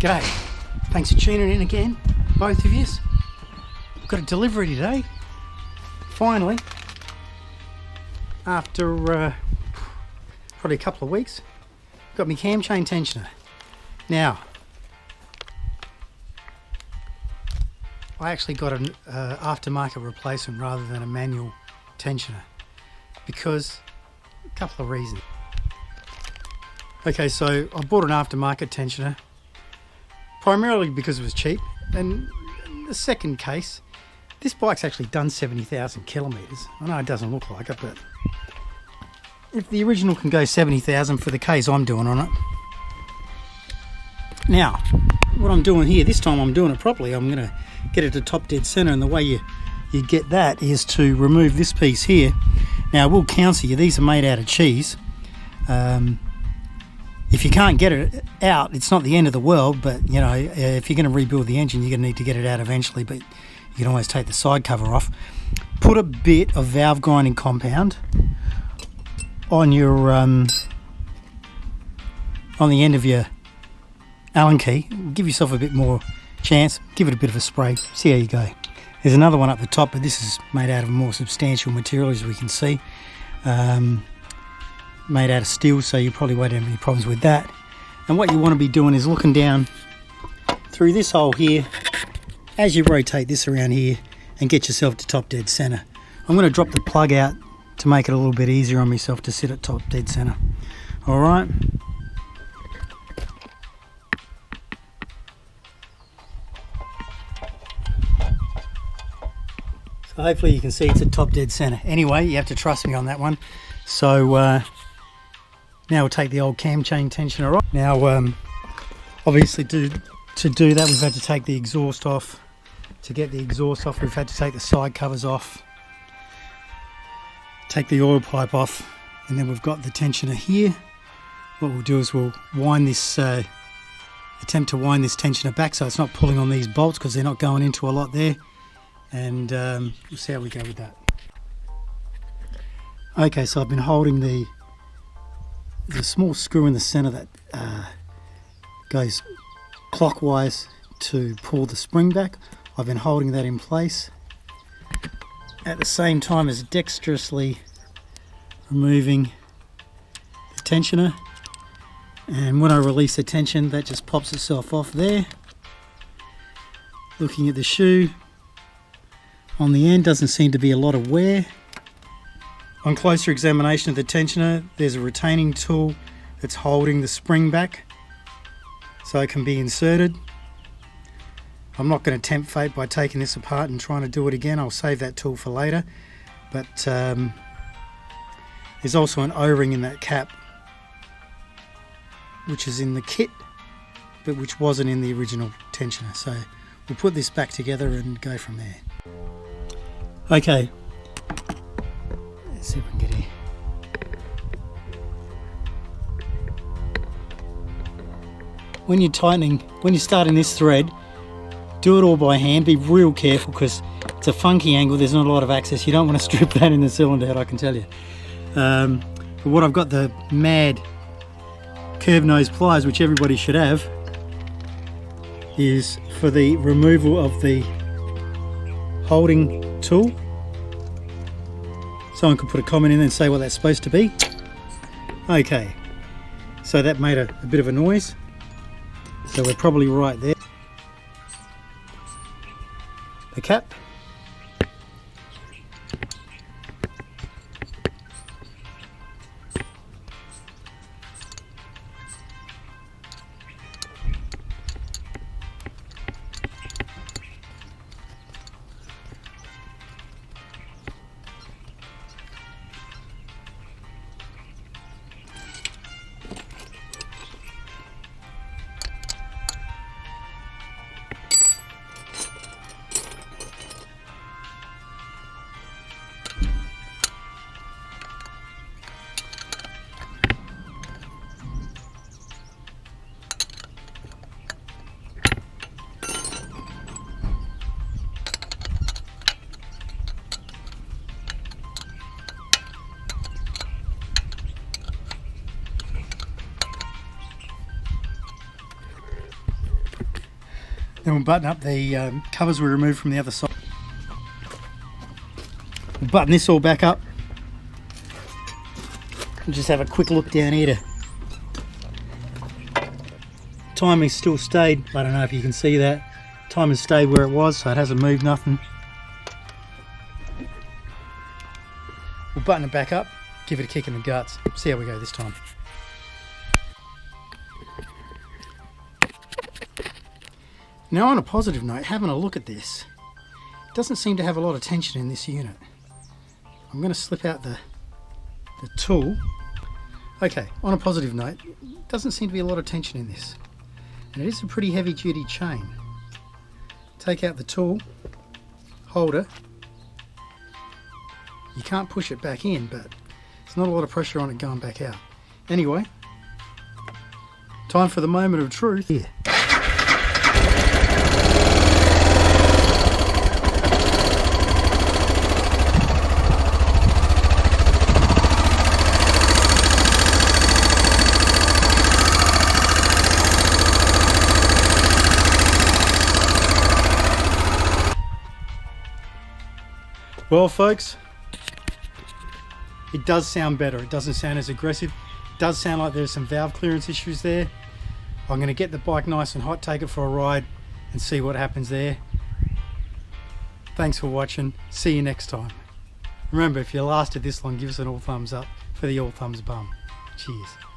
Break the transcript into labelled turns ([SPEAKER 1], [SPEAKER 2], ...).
[SPEAKER 1] G'day, thanks for tuning in again, both of you. Got a delivery today, finally, after probably a couple of weeks. Got my cam chain tensioner. Now, I actually got an aftermarket replacement rather than a manual tensioner because a couple of reasons. Okay, so I bought an aftermarket tensioner primarily because it was cheap, and the second case, this bike's actually done 70,000 kilometres. I know it doesn't look like it, but if the original can go 70,000 for the case I'm doing on it. Now, what I'm doing here, this time I'm doing it properly. I'm going to get it to top dead centre, and the way you get that is to remove this piece here. Now, I will counsel you, these are made out of cheese. If you can't get it out, it's not the end of the world, but you know, if you're going to rebuild the engine, you're going to need to get it out eventually, but you can always take the side cover off. Put a bit of valve grinding compound on your on the end of your Allen key. Give yourself a bit more chance, give it a bit of a spray, see how you go. There's another one up the top, but this is made out of more substantial material, as we can see. Made out of steel, so you probably won't have any problems with that. And what you want to be doing is looking down through this hole here as you rotate this around here and get yourself to top dead center. I'm going to drop the plug out to make it a little bit easier on myself to sit at top dead center. All right. So hopefully you can see it's at top dead center. Anyway, you have to trust me on that one. So now we'll take the old cam chain tensioner off. Now, obviously to do that, we've had to take the exhaust off. To get the exhaust off, we've had to take the side covers off, take the oil pipe off, and then we've got the tensioner here. What we'll do is we'll wind this, attempt to wind this tensioner back so it's not pulling on these bolts because they're not going into a lot there. And we'll see how we go with that. Okay, so I've been holding the small screw in the center that goes clockwise to pull the spring back. I've been holding that in place at the same time as dexterously removing the tensioner, and when I release the tension, that just pops itself off there. Looking at the shoe on the end, doesn't seem to be a lot of wear. On closer examination of the tensioner, there's a retaining tool that's holding the spring back so it can be inserted. I'm not going to tempt fate by taking this apart and trying to do it again. I'll save that tool for later. But there's also an O-ring in that cap, which is in the kit, but which wasn't in the original tensioner. So we'll put this back together and go from there. Okay. Let's see if we can get here. When you're starting this thread, do it all by hand. Be real careful because it's a funky angle. There's not a lot of access. You don't want to strip that in the cylinder head, I can tell you. But what I've got, the mad curved nose pliers, which everybody should have, is for the removal of the holding tool. Someone could put a comment in and say what that's supposed to be. Okay, so that made a bit of a noise, so we're probably right there. The cap. Then we'll button up the covers we removed from the other side. We'll button this all back up. And just have a quick look down here to timing still stayed. I don't know if you can see that. Timing stayed where it was, so it hasn't moved nothing. We'll button it back up, give it a kick in the guts, see how we go this time. Now on a positive note, having a look at this, it doesn't seem to have a lot of tension in this unit. I'm going to slip out the tool. Okay, on a positive note, doesn't seem to be a lot of tension in this. And it is a pretty heavy duty chain. Take out the tool, holder. You can't push it back in, but there's not a lot of pressure on it going back out. Anyway, time for the moment of truth here. Well folks, it does sound better. It doesn't sound as aggressive. It does sound like there's some valve clearance issues there. I'm going to get the bike nice and hot, take it for a ride and see what happens there. Thanks for watching. See you next time. Remember, if you lasted this long, give us an all thumbs up for the all thumbs bum. Cheers.